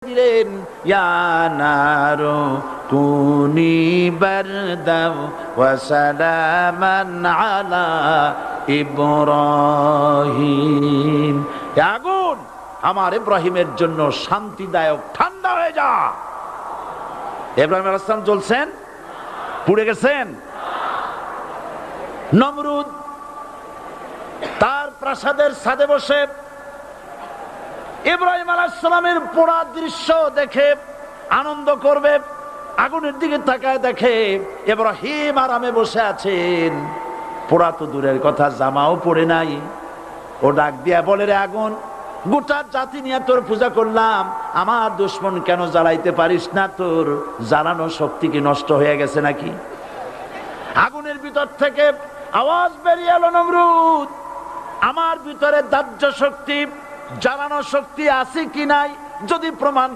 দিলেন, ইয়া নারু কুনি বারদাও ওয়া সালামান আলা ইব্রাহিম। আগুন আমার ইব্রাহিমের জন্য শান্তিদায়ক, ঠান্ডা হয়ে যা। ইব্রাহিম আলাইহিস সালাম জ্বলছেন, পুড়ে গেছেন। নমরুদ তার প্রাসাদের ছাদে বসে ইব্রাহিম আলাইহিস সালামের পোড়া দৃশ্য দেখে আনন্দ করবে, আগুনের দিকে তাকায় দেখে ইব্রাহিম আরামে বসে আছেন। পোড়া তো দূরের কথা, জামাও পড়ে নাই। ও ডাক দিয়া বলে, রে আগুন, গোটা জাতি নিয়ে তোর পূজা করলাম, আমার দুশমন কেন জ্বালাইতে পারিস না? তোর জ্বালানো শক্তি কি নষ্ট হয়ে গেছে নাকি? আগুনের ভিতর থেকে আওয়াজ বেরিয়ে এলো, নমরুদ, আমার ভিতরে দাহ্য শক্তি, জ্বালানো শক্তি আছে কি নাই যদি প্রমাণ